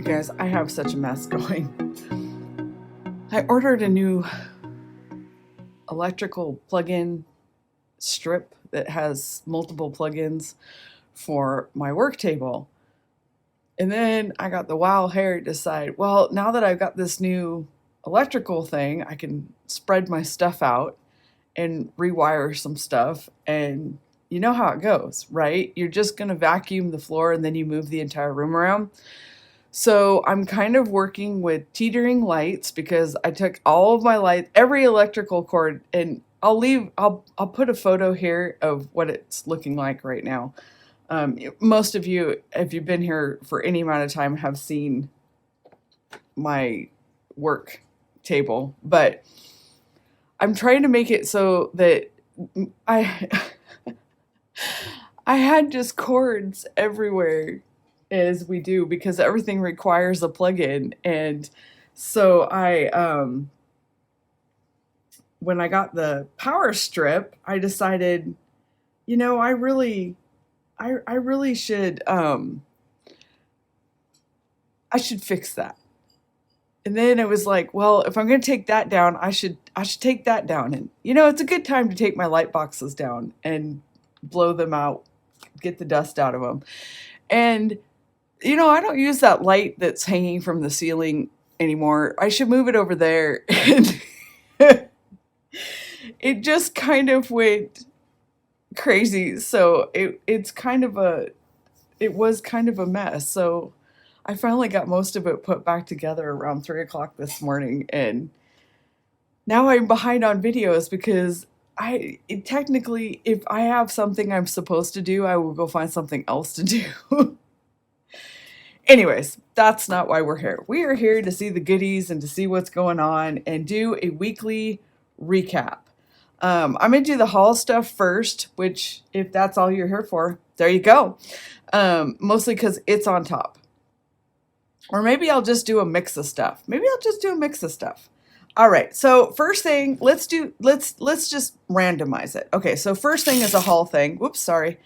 guys, I have such a mess going. I ordered a new electrical plug-in strip that has multiple plugins for my work table. And then I got the wild hair to decide, well, now that I've got this new electrical thing, I can spread my stuff out and rewire some stuff. And you know how it goes, right? You're just going to vacuum the floor and then you move the entire room around. So I'm kind of working with teetering lights because I took all of my lights, every electrical cord, and I'll put a photo here of what it's looking like right now. Most of you, if you've been here for any amount of time, have seen my work table, but I'm trying to make it so that I had just cords everywhere as we do because everything requires a plug-in. And so when I got the power strip, I decided, you know, I really should I should fix that. And then it was like, well, if I'm going to take that down, I should take that down. And you know, it's a good time to take my light boxes down and blow them out, get the dust out of them. And you know, I don't use that light that's hanging from the ceiling anymore. I should move it over there. And it just kind of went crazy. So it was kind of a mess. So I finally got most of it put back together around 3 o'clock this morning. And now I'm behind on videos because technically, if I have something I'm supposed to do, I will go find something else to do. Anyways, that's not why we're here. We are here to see the goodies and to see what's going on and do a weekly recap. I'm going to do the haul stuff first, which if that's all you're here for, there you go. Mostly because it's on top. Or maybe I'll just do a mix of stuff. All right. So first thing, let's just randomize it. Okay. So first thing is a haul thing. Whoops. Sorry.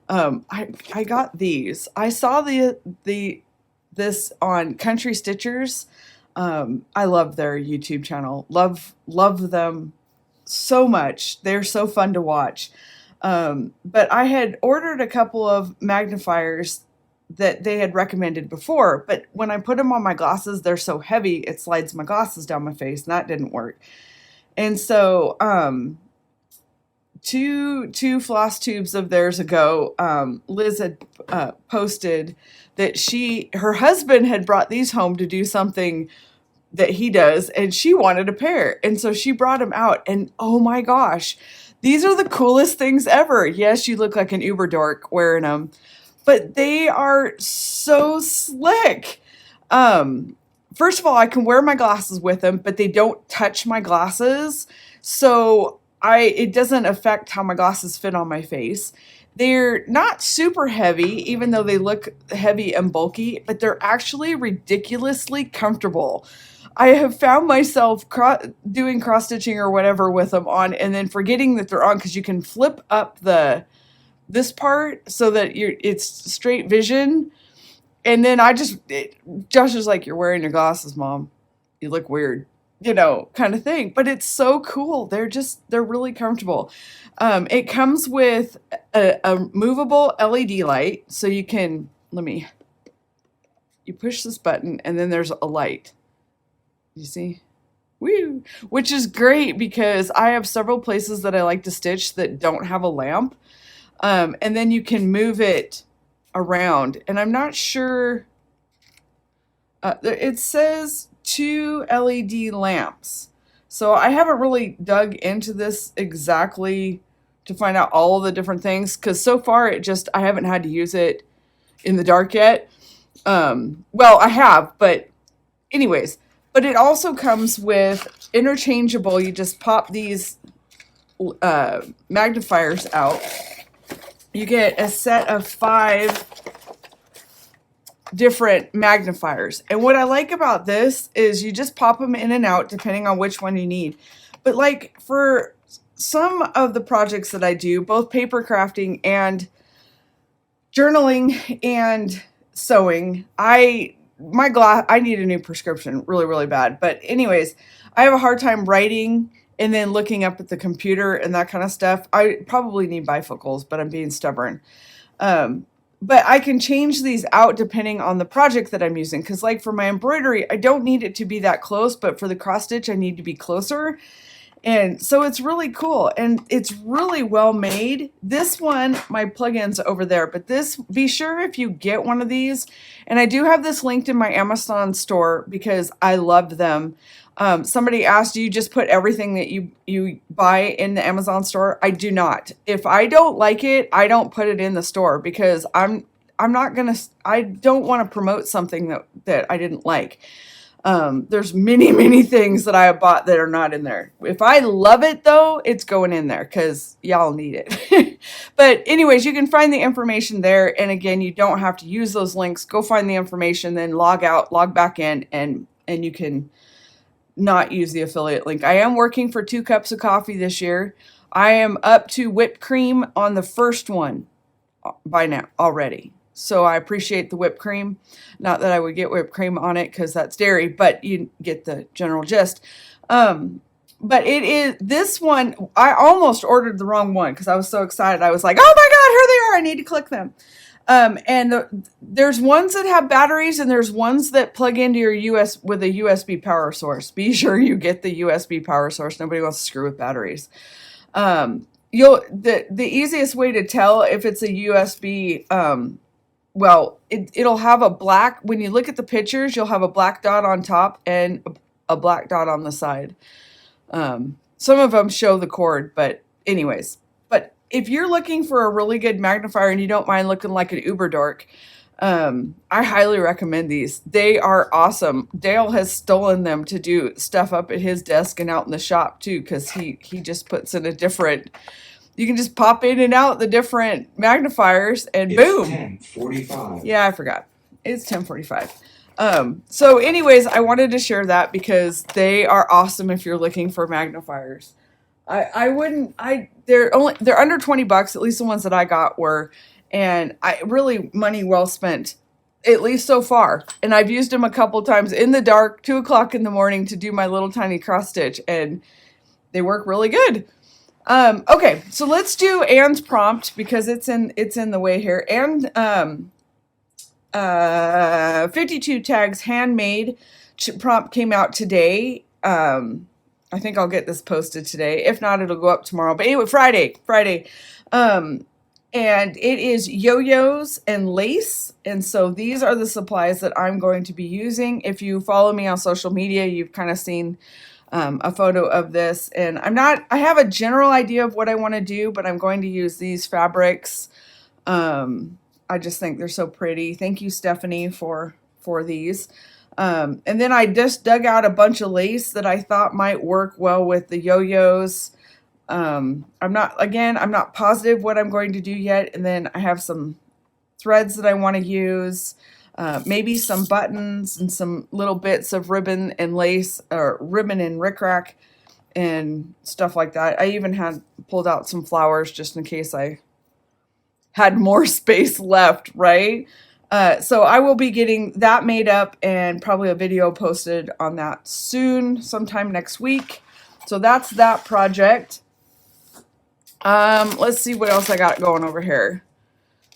I got these. I saw this on Country Stitchers. I love their YouTube channel. Love them so much. They're so fun to watch. But I had ordered a couple of magnifiers that they had recommended before, but when I put them on my glasses, they're so heavy, it slides my glasses down my face, and that didn't work. And so, two floss tubes of theirs ago, Liz had posted that her husband had brought these home to do something that he does, and she wanted a pair. And so she brought them out, and oh my gosh, these are the coolest things ever. Yes, you look like an Uber dork wearing them, but they are so slick. First of all, I can wear my glasses with them, but they don't touch my glasses. So it doesn't affect how my glasses fit on my face. They're not super heavy, even though they look heavy and bulky, but they're actually ridiculously comfortable. I have found myself doing cross stitching or whatever with them on and then forgetting that they're on because you can flip up this part so that it's straight vision. And then Josh is like, "You're wearing your glasses, Mom. You look weird," you know, kind of thing. But it's so cool. They're really comfortable. It comes with a movable LED light. So you can, you push this button and then there's a light. You see? Woo! Which is great because I have several places that I like to stitch that don't have a lamp. And then you can move it around. And I'm not sure. It says 2 LED lamps. So I haven't really dug into this exactly to find out all of the different things. Because so far I haven't had to use it in the dark yet. Well, I have, but anyways. But it also comes with interchangeable. You just pop these magnifiers out. You get a set of 5 different magnifiers. And what I like about this is you just pop them in and out depending on which one you need. But like for some of the projects that I do, both paper crafting and journaling and sewing, I my glass, I need a new prescription really, really bad. But anyways, I have a hard time writing and then looking up at the computer and that kind of stuff. I probably need bifocals, but I'm being stubborn. But I can change these out depending on the project that I'm using. Because like for my embroidery, I don't need it to be that close, but for the cross stitch, I need to be closer. And so it's really cool, and it's really well made. This one, my plugins over there, but this, be sure if you get one of these, and I do have this linked in my Amazon store because I love them. Somebody asked, do you just put everything that you buy in the Amazon store? I do not. If I don't like it, I don't put it in the store because I don't want to promote something that I didn't like. There's many things that I have bought that are not in there. If I love it though, it's going in there because y'all need it. But anyways, you can find the information there. And again, you don't have to use those links. Go find the information, then log out, log back in, and you can not use the affiliate link. I am working for 2 cups of coffee this year. I am up to whipped cream on the first one by now already. So I appreciate the whipped cream. Not that I would get whipped cream on it because that's dairy, but you get the general gist. But it is this one. I almost ordered the wrong one because I was so excited. I was like, oh my God, here they are. I need to click them. There's ones that have batteries and there's ones that plug into your with a USB power source. Be sure you get the USB power source. Nobody wants to screw with batteries. The easiest way to tell if it's a USB, it'll have a black, when you look at the pictures, you'll have a black dot on top and a black dot on the side. Some of them show the cord, but anyways. But if you're looking for a really good magnifier and you don't mind looking like an uber dork, I highly recommend these. They are awesome. Dale has stolen them to do stuff up at his desk and out in the shop too, because he just puts in a different... You can just pop in and out the different magnifiers and boom. It's 10:45. Yeah, I forgot. It's 10:45. So anyways, I wanted to share that because they are awesome if you're looking for magnifiers. They're under $20, at least the ones that I got were, and really money well spent, at least so far. And I've used them a couple times in the dark, 2 o'clock in the morning to do my little tiny cross stitch, and they work really good. Okay, so let's do Anne's prompt because it's in the way here. And 52 tags handmade prompt came out today. I think I'll get this posted today. If not, it'll go up tomorrow. But anyway, Friday. And it is yo-yos and lace. And so these are the supplies that I'm going to be using. If you follow me on social media, you've kind of seen a photo of this, and I have a general idea of what I want to do, but I'm going to use these fabrics. I just think they're so pretty. Thank you, Stephanie, for these. And then I just dug out a bunch of lace that I thought might work well with the yo-yos. I'm not positive what I'm going to do yet. And then I have some threads that I want to use. Maybe some buttons and some little bits of ribbon and lace, or ribbon and rickrack and stuff like that. I even had pulled out some flowers just in case I had more space left, right? So I will be getting that made up and probably a video posted on that soon, sometime next week. So that's that project. Let's see what else I got going over here.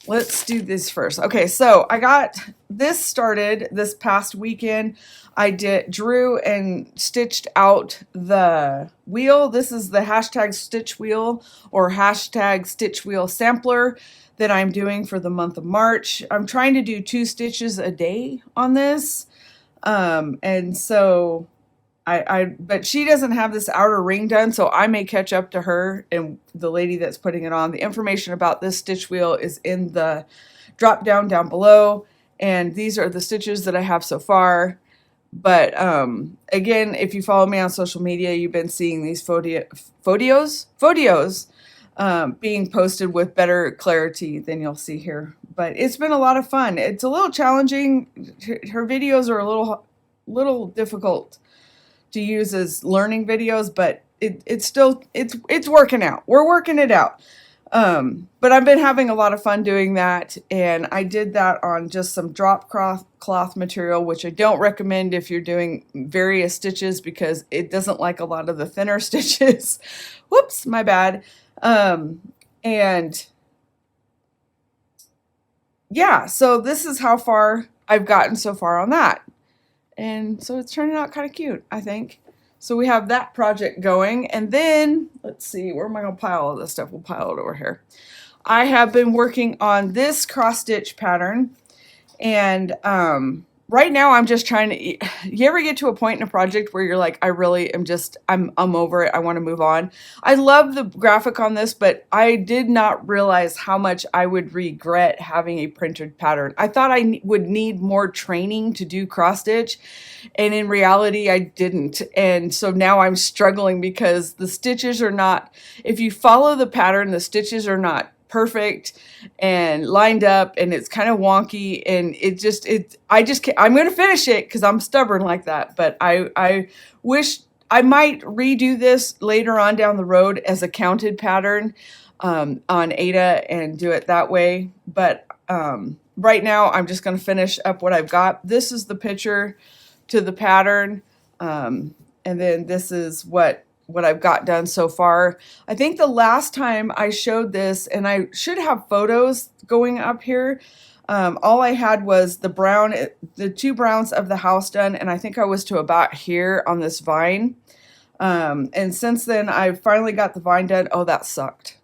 Let's do this first. Okay, so I got this started this past weekend. I drew and stitched out the wheel. This is the hashtag stitch wheel or hashtag stitch wheel sampler that I'm doing for the month of March. I'm trying to do 2 stitches a day on this. And so but she doesn't have this outer ring done, so I may catch up to her and the lady that's putting it on. The information about this stitch wheel is in the drop down below, and these are the stitches that I have so far. But again, if you follow me on social media, you've been seeing these photos being posted with better clarity than you'll see here. But it's been a lot of fun. It's a little challenging. Her videos are a little difficult to use as learning videos, but it's working out. We're working it out. But I've been having a lot of fun doing that, and I did that on just some drop cloth material, which I don't recommend if you're doing various stitches because it doesn't like a lot of the thinner stitches. Whoops, my bad. And yeah, so this is how far I've gotten so far on that. And so it's turning out kind of cute, I think. So we have that project going, and then let's see, where am I going to pile all this stuff? We'll pile it over here. I have been working on this cross stitch pattern, and right now I'm just trying to, you ever get to a point in a project where you're like, I really am just, I'm over it, I want to move on. I love the graphic on this, but I did not realize how much I would regret having a printed pattern. I thought I would need more training to do cross stitch, and in reality I didn't. And so now I'm struggling because the stitches are not, if you follow the pattern, the stitches are not perfect and lined up, and it's kind of wonky, and I just can't. I'm going to finish it because I'm stubborn like that, but I wish I might redo this later on down the road as a counted pattern on Ada and do it that way. But right now I'm just going to finish up what I've got. This is the picture to the pattern, and then this is what I've got done so far. I think the last time I showed this, and I should have photos going up here, all I had was the two browns of the house done, and I think I was to about here on this vine. And since then, I finally got the vine done. Oh, that sucked.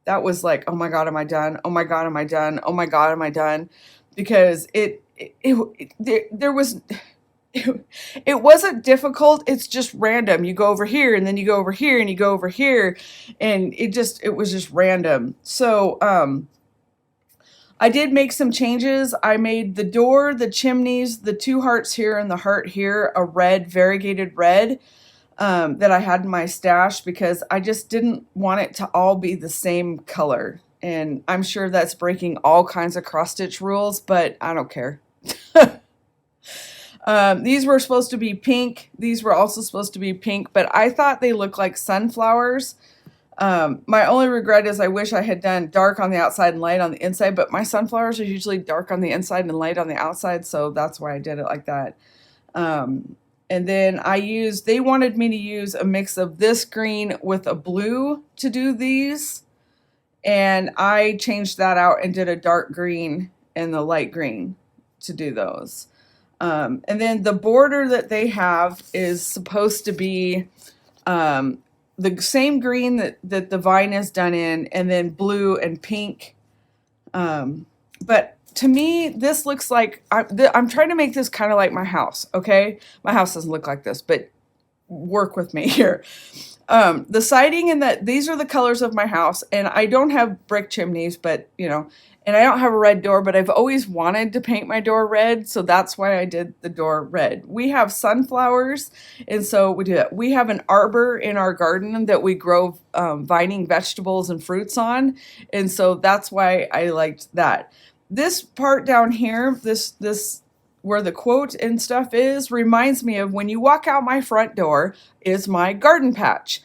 That was like, oh my God, am I done? Oh my God, am I done? Oh my God, am I done? Because there was... It wasn't difficult. It's just random. You go over here, and then you go over here, and you go over here, and it was just random. So I did make some changes. I made the door, the chimneys, the two hearts here, and the heart here a red, variegated red that I had in my stash because I just didn't want it to all be the same color. And I'm sure that's breaking all kinds of cross stitch rules, but I don't care. These were supposed to be pink. These were also supposed to be pink, but I thought they looked like sunflowers. My only regret is I wish I had done dark on the outside and light on the inside, but my sunflowers are usually dark on the inside and light on the outside, so that's why I did it like that. And then they wanted me to use a mix of this green with a blue to do these, and I changed that out and did a dark green and the light green to do those. And then the border that they have is supposed to be the same green that the vine is done in, and then blue and pink. But to me, this looks like, I'm trying to make this kind of like my house, okay? My house doesn't look like this, but work with me here. The siding and these are the colors of my house, and I don't have brick chimneys, but and I don't have a red door, but I've always wanted to paint my door red, so that's why I did the door red. We have sunflowers, and so we do that. We have an arbor in our garden that we grow vining vegetables and fruits on, and so that's why I liked that. This part down here, this where the quote and stuff is, reminds me of when you walk out my front door is my garden patch.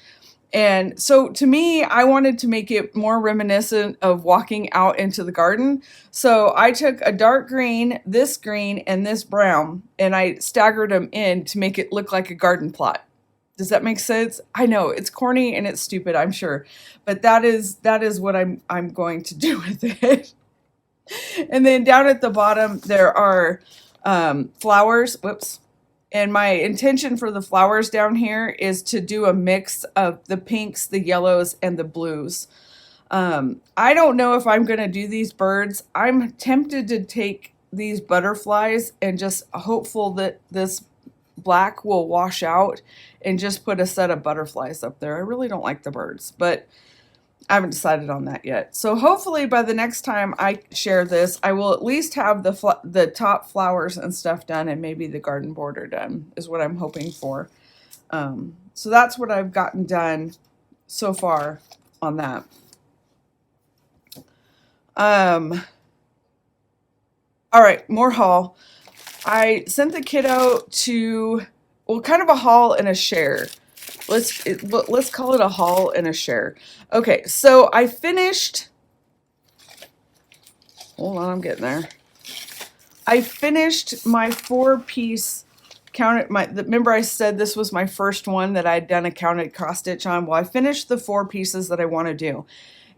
And so to me, I wanted to make it more reminiscent of walking out into the garden. So I took a dark green, this green, and this brown, and I staggered them in to make it look like a garden plot. Does that make sense? I know it's corny and it's stupid, I'm sure, but that is what I'm going to do with it. And then down at the bottom there are flowers. Whoops. And my intention for the flowers down here is to do a mix of the pinks, the yellows, and the blues. I don't know if I'm going to do these birds. I'm tempted to take these butterflies and just hopeful that this black will wash out and just put a set of butterflies up there. I really don't like the birds, but I haven't decided on that yet. So hopefully by the next time I share this, I will at least have the top flowers and stuff done, and maybe the garden border done is what I'm hoping for. So that's what I've gotten done so far on that. All right, more haul. I sent the kiddo to, well, kind of a haul and a share. let's call it a haul and a share. Okay, so I finished. Hold on, I'm getting there. I finished my 4-piece counted. Remember I said this was my first one that I'd done a counted cross stitch on. Well, I finished the 4 pieces that I want to do,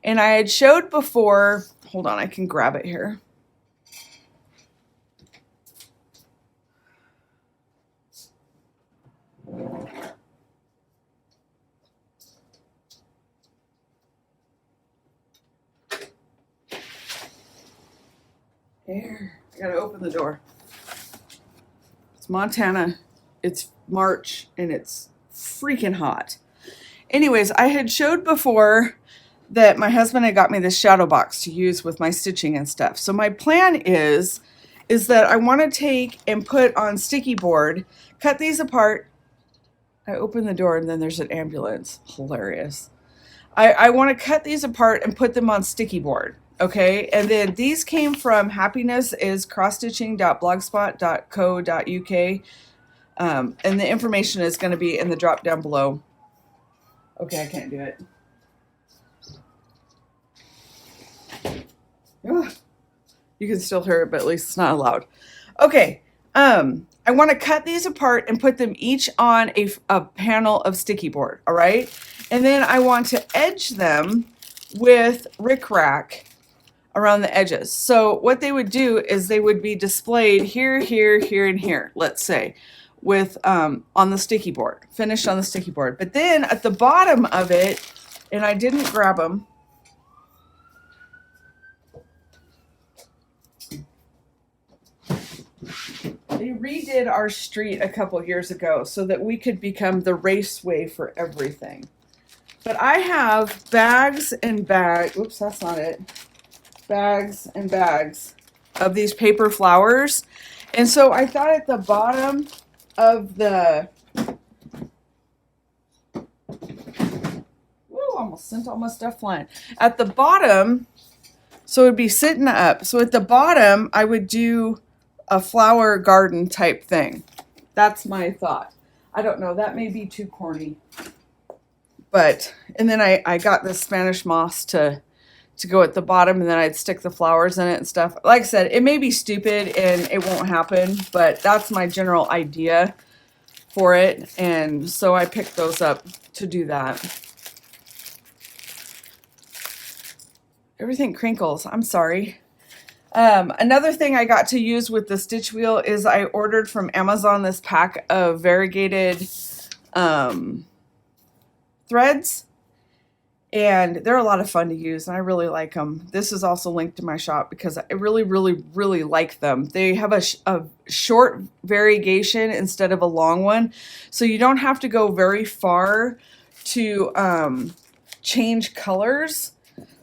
and I had showed before. Hold on, I can grab it here. Here, I gotta open the door. It's Montana, it's March, and it's freaking hot. Anyways, I had showed before that my husband had got me this shadow box to use with my stitching and stuff. So my plan is that I want to take and put on sticky board, cut these apart. I open the door and then there's an ambulance. Hilarious. I want to cut these apart and put them on sticky board. Okay, and then these came from Happiness is crossstitching.blogspot.co.uk, and the information is going to be in the drop down below. Okay, I can't do it. Ugh. You can still hear it, but at least it's not loud. Okay, I want to cut these apart and put them each on a panel of sticky board. All right, and then I want to edge them with rickrack around the edges. So what they would do is they would be displayed here, here, here, and here, let's say, with on the sticky board, finished on the sticky board. But then at the bottom of it, and I didn't grab them, they redid our street a couple years ago so that we could become the raceway for everything. But I have bags and bags, oops, that's not it. Bags and bags of these paper flowers, and so I thought at the bottom of the almost sent all my stuff flying at the bottom, so it would be sitting up. So at the bottom I would do a flower garden type thing. That's my thought. I don't know, that may be too corny, but and then I got this Spanish moss to go at the bottom, and then I'd stick the flowers in it and stuff. Like I said, it may be stupid and it won't happen, but that's my general idea for it. And so I picked those up to do that. Everything crinkles. I'm sorry. Another thing I got to use with the stitch wheel is I ordered from Amazon this pack of variegated threads. And they're a lot of fun to use, and I really like them. This is also linked to my shop because I really, really, really like them. They have a short variegation instead of a long one, so you don't have to go very far to change colors.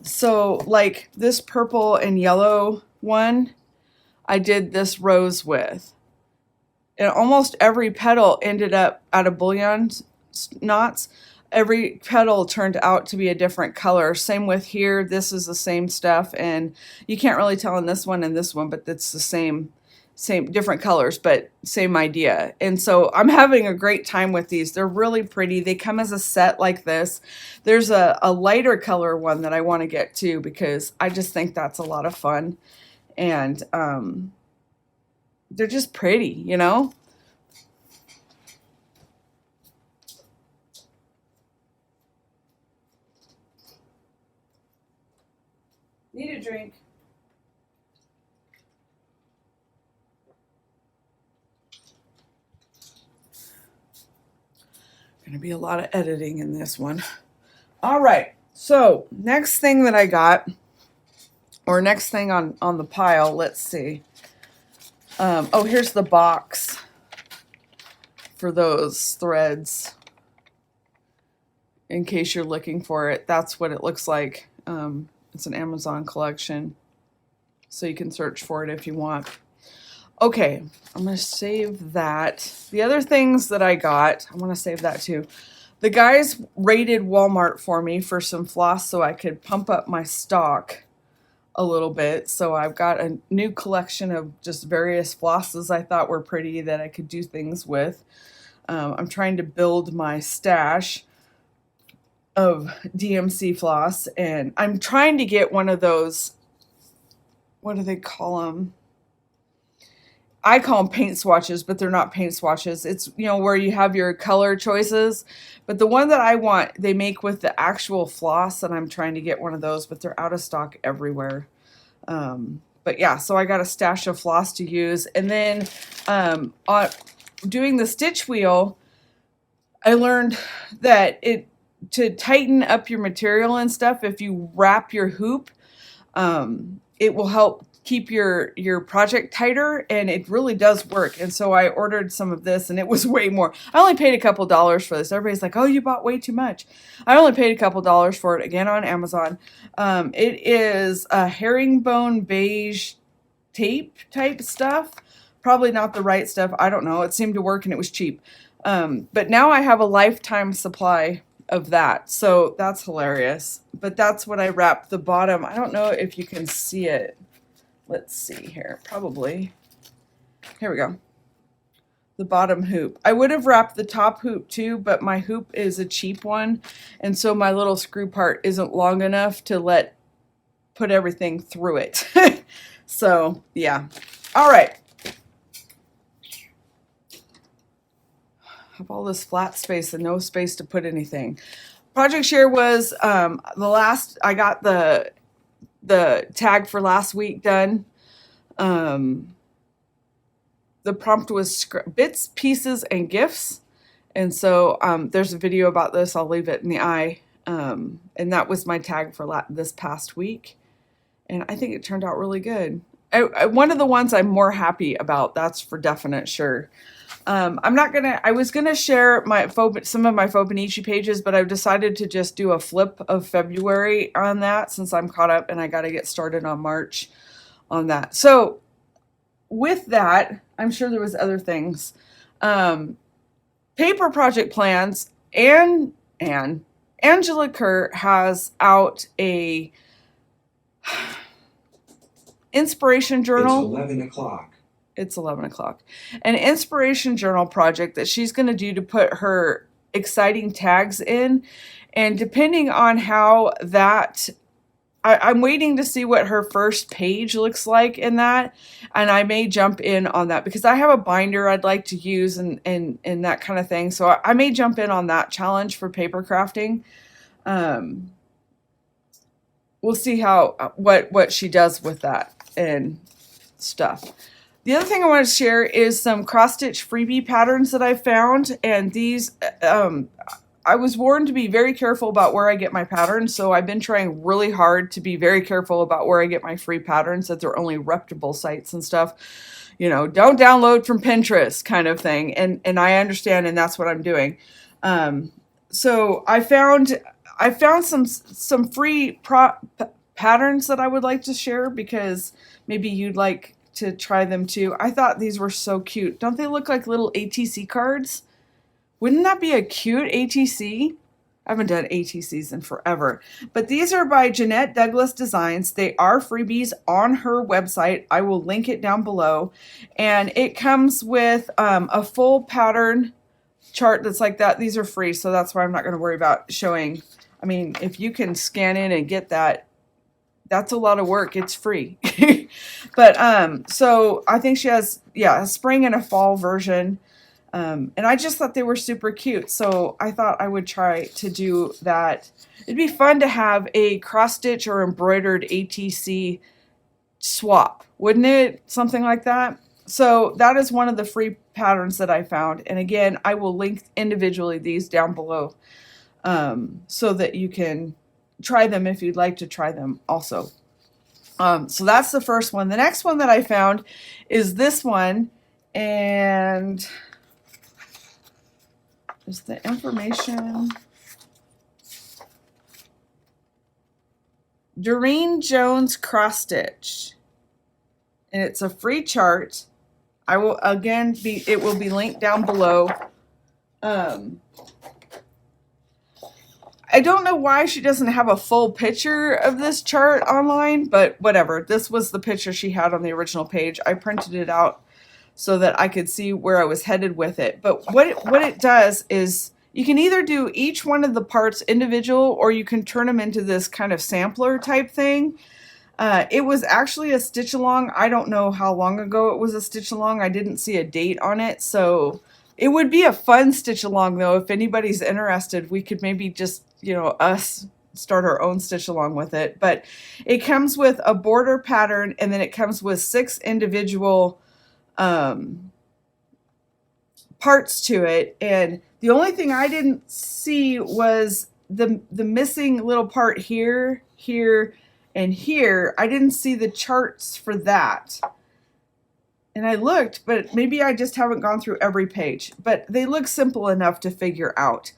So like this purple and yellow one, I did this rose with. And almost every petal ended up out of bullion knots. Every petal turned out to be a different color. Same with here. This is the same stuff, and you can't really tell in this one and this one, but it's the same different colors, but same idea. And so I'm having a great time with these. They're really pretty. They come as a set like this. There's a lighter color one that I want to get too, because I just think that's a lot of fun, and they're just pretty, you know? Need a drink. Going to be a lot of editing in this one. All right. So next thing that I got, or next thing on the pile, let's see. Oh, here's the box for those threads. In case you're looking for it, that's what it looks like. It's an Amazon collection, so you can search for it if you want. Okay, I'm going to save that. The other things that I got, I want to save that too. The guys raided Walmart for me for some floss so I could pump up my stock a little bit. So I've got a new collection of just various flosses I thought were pretty that I could do things with. I'm trying to build my stash of DMC floss, and I'm trying to get one of those, what do they call them? I call them paint swatches, but they're not paint swatches. It's, you know, where you have your color choices. But the one that I want, they make with the actual floss, and I'm trying to get one of those, but they're out of stock everywhere. But yeah, so I got a stash of floss to use. And then on doing the stitch wheel, I learned that to tighten up your material and stuff, if you wrap your hoop, it will help keep your project tighter, and it really does work. And so I ordered some of this, and it was way more. I only paid a couple dollars for this. Everybody's like, oh, you bought way too much. I only paid a couple dollars for it, again on Amazon. It is a herringbone beige tape type stuff. Probably not the right stuff. I don't know. It seemed to work, and it was cheap. But now I have a lifetime supply of that. So that's hilarious. But that's what I wrapped the bottom. I don't know if you can see it. Let's see here. Probably. Here we go. The bottom hoop. I would have wrapped the top hoop too, but my hoop is a cheap one. And so my little screw part isn't long enough to put everything through it. So yeah. All right. Have all this flat space and no space to put anything. Project share was the last. I got the tag for last week done. The prompt was bits, pieces, and gifts, and so there's a video about this. I'll leave it in the eye, and that was my tag for this past week, and I think it turned out really good. One of the ones I'm more happy about, that's for definite sure. I was gonna share some of my fauxbonichi pages, but I've decided to just do a flip of February on that, since I'm caught up and I got to get started on March on that. So with that, I'm sure there was other things. Paper project plans, and Angela Kerr has out a inspiration journal. It's 11 o'clock. It's 11 o'clock. An inspiration journal project that she's going to do to put her exciting tags in. And depending on how that, I'm waiting to see what her first page looks like in that. And I may jump in on that because I have a binder I'd like to use and that kind of thing. So I may jump in on that challenge for paper crafting. We'll see what she does with that and stuff. The other thing I want to share is some cross-stitch freebie patterns that I found, and these, I was warned to be very careful about where I get my patterns, so I've been trying really hard to be very careful about where I get my free patterns, that they're only reputable sites and stuff. You know, don't download from Pinterest kind of thing, and I understand, and that's what I'm doing. So I found some free patterns that I would like to share, because maybe you'd like to try them too. I thought these were so cute. Don't they look like little ATC cards? Wouldn't that be a cute ATC? I haven't done ATCs in forever. But these are by Jeanette Douglas Designs. They are freebies on her website. I will link it down below. And it comes with a full pattern chart that's like that. These are free, so that's why I'm not going to worry about showing. I mean, if you can scan in and get that, that's a lot of work. It's free. But so I think she has, a spring and a fall version. And I just thought they were super cute. So I thought I would try to do that. It'd be fun to have a cross stitch or embroidered ATC swap, wouldn't it? Something like that. So that is one of the free patterns that I found. And again, I will link individually these down below, so that you can try them if you'd like to try them also. So that's the first one. The next one that I found is this one, and is the information. Doreen Jones cross stitch, and it's a free chart. I will again it will be linked down below. I don't know why she doesn't have a full picture of this chart online, but whatever. This was the picture she had on the original page. I printed it out so that I could see where I was headed with it. But what it does is you can either do each one of the parts individual, or you can turn them into this kind of sampler type thing. It was actually a stitch along. I don't know how long ago it was a stitch along. I didn't see a date on it. So it would be a fun stitch along though. If anybody's interested, we could maybe just, you know, us start our own stitch along with it. But it comes with a border pattern, and then it comes with 6 individual parts to it. And the only thing I didn't see was the missing little part here, here, and here. I didn't see the charts for that. And I looked, but maybe I just haven't gone through every page. But they look simple enough to figure out.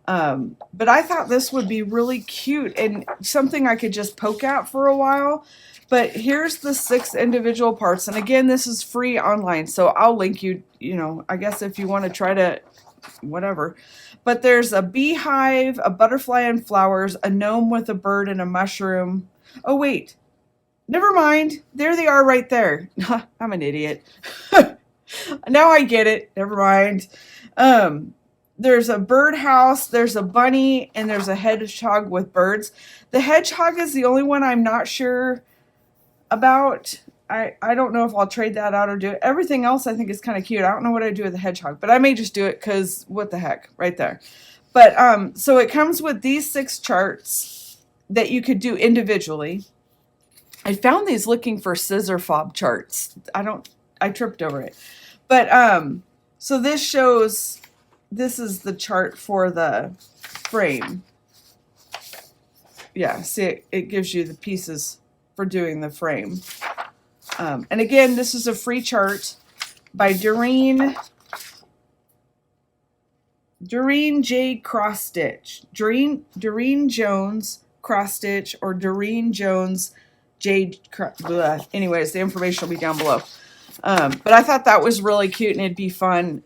But I thought this would be really cute and something I could just poke at for a while. But here's the 6 individual parts. And again, this is free online. So I'll link you, you know, I guess if you want to try to, whatever. But there's a beehive, a butterfly and flowers, a gnome with a bird and a mushroom. Oh, wait. Never mind. There they are right there. I'm an idiot. Now I get it. Never mind. There's a birdhouse, there's a bunny, and there's a hedgehog with birds. The hedgehog is the only one I'm not sure about. I don't know if I'll trade that out or do it. Everything else I think is kind of cute. I don't know what I'd do with the hedgehog, but I may just do it because what the heck, right there. But so it comes with these 6 charts that you could do individually. I found these looking for scissor fob charts. I tripped over it. But so this shows, this is the chart for the frame. Yeah, see, it gives you the pieces for doing the frame. And again, this is a free chart by Doreen J. Crossstitch. Doreen Jones Crossstitch, or Doreen Jones J. Anyways, the information will be down below. But I thought that was really cute, and it'd be fun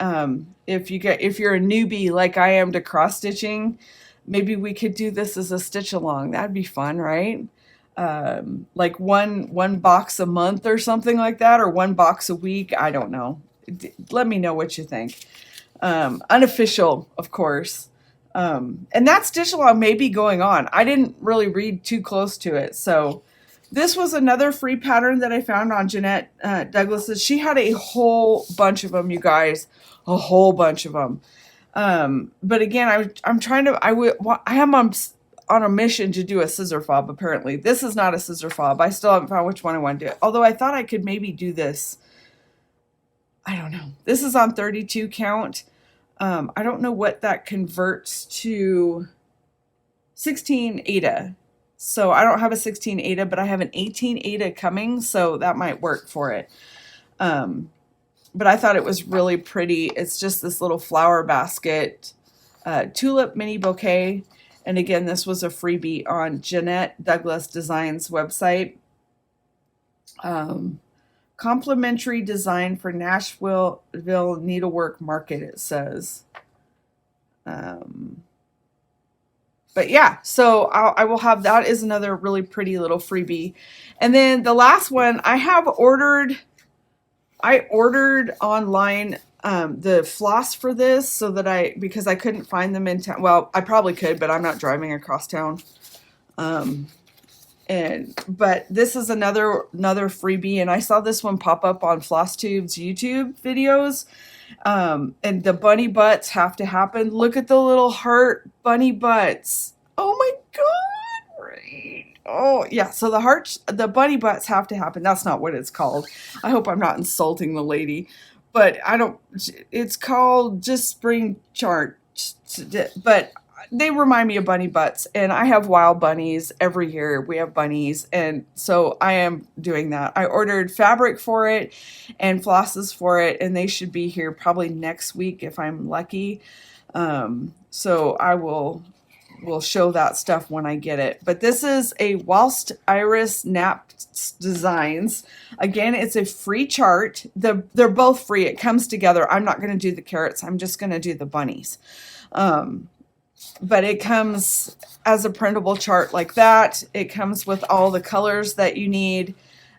if you're a newbie like I am to cross stitching. Maybe we could do this as a stitch along. That'd be fun, right? Like one box a month or something like that, or 1 box a week. I don't know. Let me know what you think. Unofficial, of course. And that stitch along may be going on. I didn't really read too close to it, so. This was another free pattern that I found on Jeanette Douglas's. She had a whole bunch of them, you guys, a whole bunch of them. But again, I'm trying to, I am on a mission to do a scissor fob. Apparently, this is not a scissor fob. I still haven't found which one I want to do. Although I thought I could maybe do this. I don't know. This is on 32 count. I don't know what that converts to. 16 Ada. So I don't have a 16 Ada, but I have an 18 Ada coming, so that might work for it. But I thought it was really pretty. It's just this little flower basket, tulip mini bouquet. And again, this was a freebie on Jeanette Douglas Designs website. Complimentary design for Nashville Needlework Market, it says. But yeah, so I will have, that is another really pretty little freebie. And then the last one, I ordered online the floss for this so that because I couldn't find them in town. Well, I probably could, but I'm not driving across town. But this is another freebie, and I saw this one pop up on FlossTube's YouTube videos. And the bunny butts have to happen. Look at the little heart bunny butts. Oh my god, right? Oh yeah, so the bunny butts have to happen. That's not what it's called. I hope I'm not insulting the lady, but it's called just spring chart. But they remind me of bunny butts, and I have wild bunnies every year. We have bunnies, and so I am doing that. I ordered fabric for it and flosses for it, and they should be here probably next week if I'm lucky. So I will show that stuff when I get it. But this is a Whilst Iris Nap Designs. Again, it's a free chart. They're both free. It comes together. I'm not going to do the carrots. I'm just going to do the bunnies. But it comes as a printable chart like that. It comes with all the colors that you need.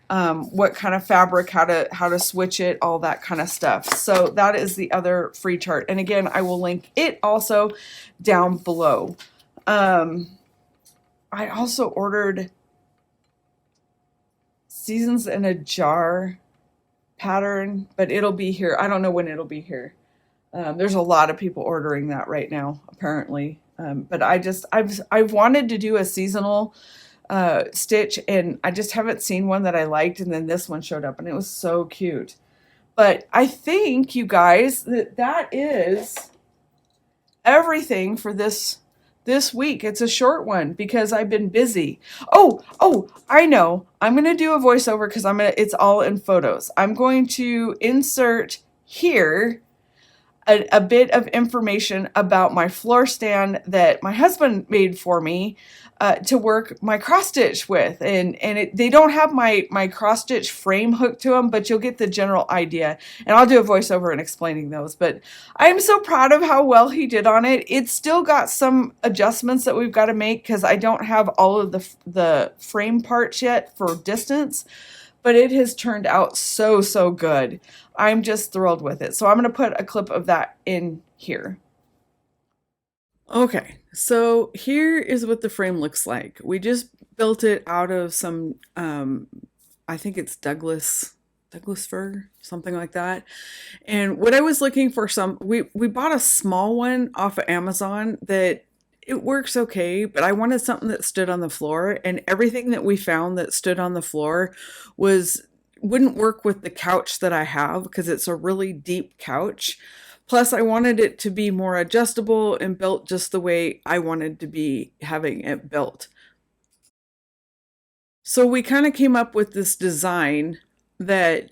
what kind of fabric, how to switch it, all that kind of stuff. So that is the other free chart. And again, I will link it also down below. I also ordered Seasons in a Jar pattern, but it'll be here. I don't know when it'll be here. There's a lot of people ordering that right now, apparently. But I've wanted to do a seasonal stitch, and I just haven't seen one that I liked, and then this one showed up, and it was so cute. But I think, you guys, that is everything for this week. It's a short one because I've been busy. Oh, I know. I'm going to do a voiceover because it's all in photos. I'm going to insert here a bit of information about my floor stand that my husband made for me to work my cross stitch with, and they don't have my cross stitch frame hooked to them, but you'll get the general idea, and I'll do a voiceover in explaining those. But I'm so proud of how well he did on it. It's still got some adjustments that we've got to make because I don't have all of the frame parts yet for distance, but it has turned out so good. I'm just thrilled with it. So I'm going to put a clip of that in here. Okay, so here is what the frame looks like. We just built it out of some, I think it's Douglas fir, something like that. And what I was looking for, we bought a small one off of Amazon that it works okay, but I wanted something that stood on the floor, and everything that we found that stood on the floor wouldn't work with the couch that I have because it's a really deep couch. Plus, I wanted it to be more adjustable and built just the way I wanted to be having it built. So we kind of came up with this design that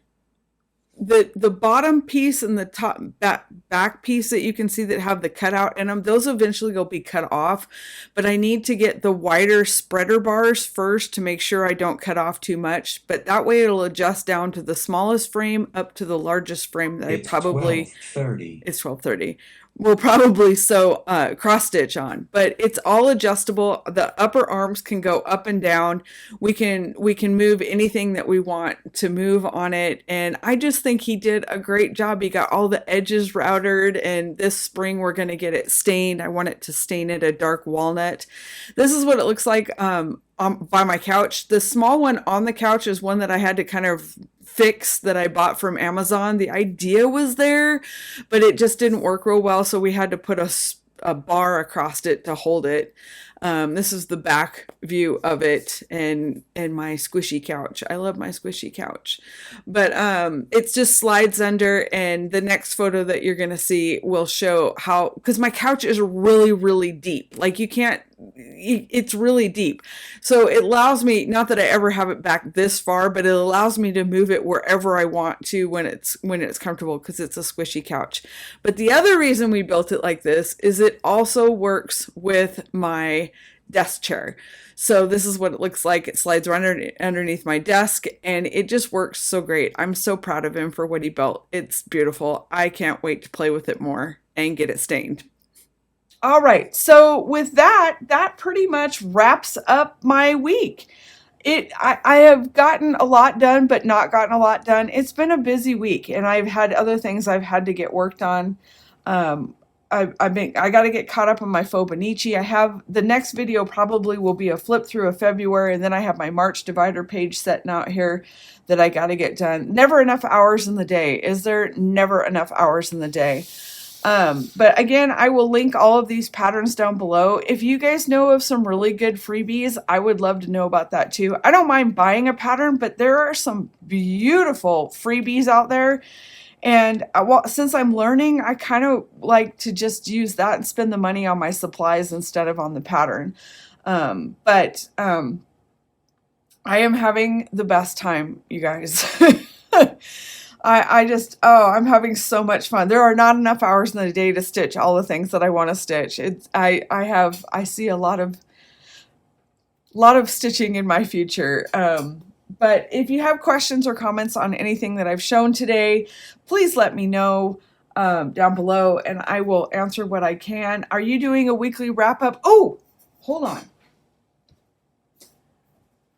the bottom piece and the top back piece that you can see that have the cutout in them, those eventually will be cut off, but I need to get the wider spreader bars first to make sure I don't cut off too much, but that way it'll adjust down to the smallest frame up to the largest frame that it's 1230 we'll probably sew cross stitch on, but it's all adjustable. The upper arms can go up and down. We can move anything that we want to move on it, and I just think he did a great job. He got all the edges routed, and this spring we're going to get it stained. I want it to stain it a dark walnut. This is what it looks like by my couch. The small one on the couch is one that I had to kind of fix that I bought from Amazon. The idea was there, but it just didn't work real well, so we had to put a bar across it to hold it. This is the back view of it, and my squishy couch. I love my squishy couch, but it just slides under, and the next photo that you're gonna see will show how, because my couch is really deep. Like it's really deep, so it allows me, not that I ever have it back this far, but it allows me to move it wherever I want to when it's comfortable, because it's a squishy couch. But the other reason we built it like this is it also works with my desk chair. So this is what it looks like. It slides right underneath my desk, and it just works so great. I'm so proud of him for what he built. It's beautiful. I can't wait to play with it more and get it stained. All right, so with that pretty much wraps up my week. I have gotten a lot done, but not gotten a lot done. It's been a busy week, and I've had other things I've had to get worked on. I got to get caught up on my fauxbonichi. I have the next video probably will be a flip through of February, and then I have my March divider page setting out here that I got to get done. Never enough hours in the day. Is there? Never enough hours in the day. But again, I will link all of these patterns down below. If you guys know of some really good freebies, I would love to know about that too. I don't mind buying a pattern, but there are some beautiful freebies out there. And since I'm learning, I kind of like to just use that and spend the money on my supplies instead of on the pattern. But I am having the best time, you guys. I'm having so much fun. There are not enough hours in the day to stitch all the things that I want to stitch. I see a lot of stitching in my future. But if you have questions or comments on anything that I've shown today, please let me know down below, and I will answer what I can. Are you doing a weekly wrap up? Oh, hold on.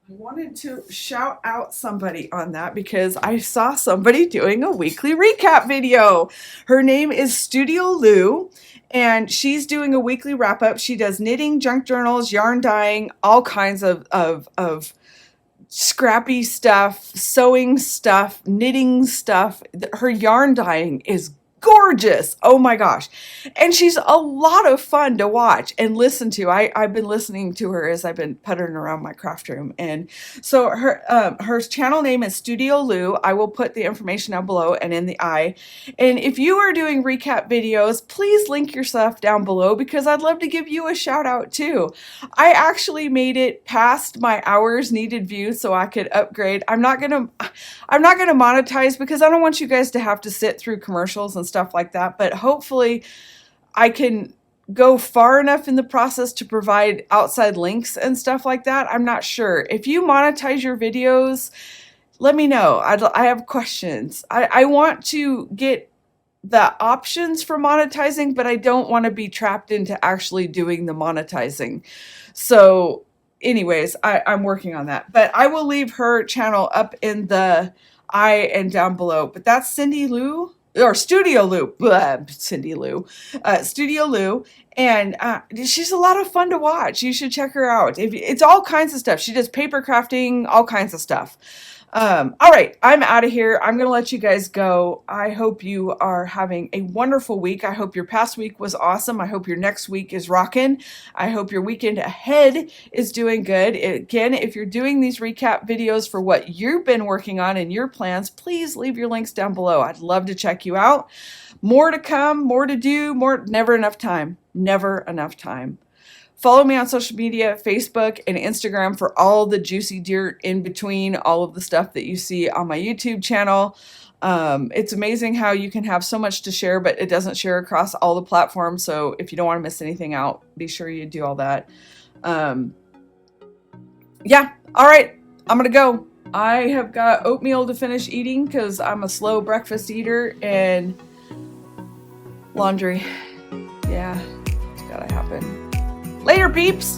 I wanted to shout out somebody on that because I saw somebody doing a weekly recap video. Her name is Studio Lou, and she's doing a weekly wrap up. She does knitting, junk journals, yarn dyeing, all kinds of scrappy stuff, sewing stuff, knitting stuff. Her yarn dyeing is gorgeous. Oh my gosh. And she's a lot of fun to watch and listen to. I've been listening to her as I've been puttering around my craft room. And so her channel name is Studio Lou. I will put the information down below and in the eye. And if you are doing recap videos, please link your stuff down below because I'd love to give you a shout out too. I actually made it past my hours needed view so I could upgrade. I'm not gonna monetize because I don't want you guys to have to sit through commercials and stuff like that, but hopefully I can go far enough in the process to provide outside links and stuff like that. I'm not sure. If you monetize your videos, let me know. I have questions. I want to get the options for monetizing, but I don't want to be trapped into actually doing the monetizing. So anyways, I'm working on that, but I will leave her channel up in the eye and down below. But that's Cindy Lou. Or Studio Lou, Cindy Lou, Studio Lou, and she's a lot of fun to watch. You should check her out. It's all kinds of stuff. She does paper crafting, all kinds of stuff. All right, I'm out of here. I'm gonna let you guys go. I hope you are having a wonderful week. I hope your past week was awesome. I hope your next week is rocking. I hope your weekend ahead is doing good. Again, if you're doing these recap videos for what you've been working on and your plans, please leave your links down below. I'd love to check you out. More to come, more to do, never enough time. Never enough time. Follow me on social media, Facebook and Instagram for all the juicy dirt in between, all of the stuff that you see on my YouTube channel. It's amazing how you can have so much to share, but it doesn't share across all the platforms. So if you don't want to miss anything out, be sure you do all that. Yeah, all right, I'm going to go. I have got oatmeal to finish eating because I'm a slow breakfast eater, and laundry. Yeah, it's got to happen. Later, peeps!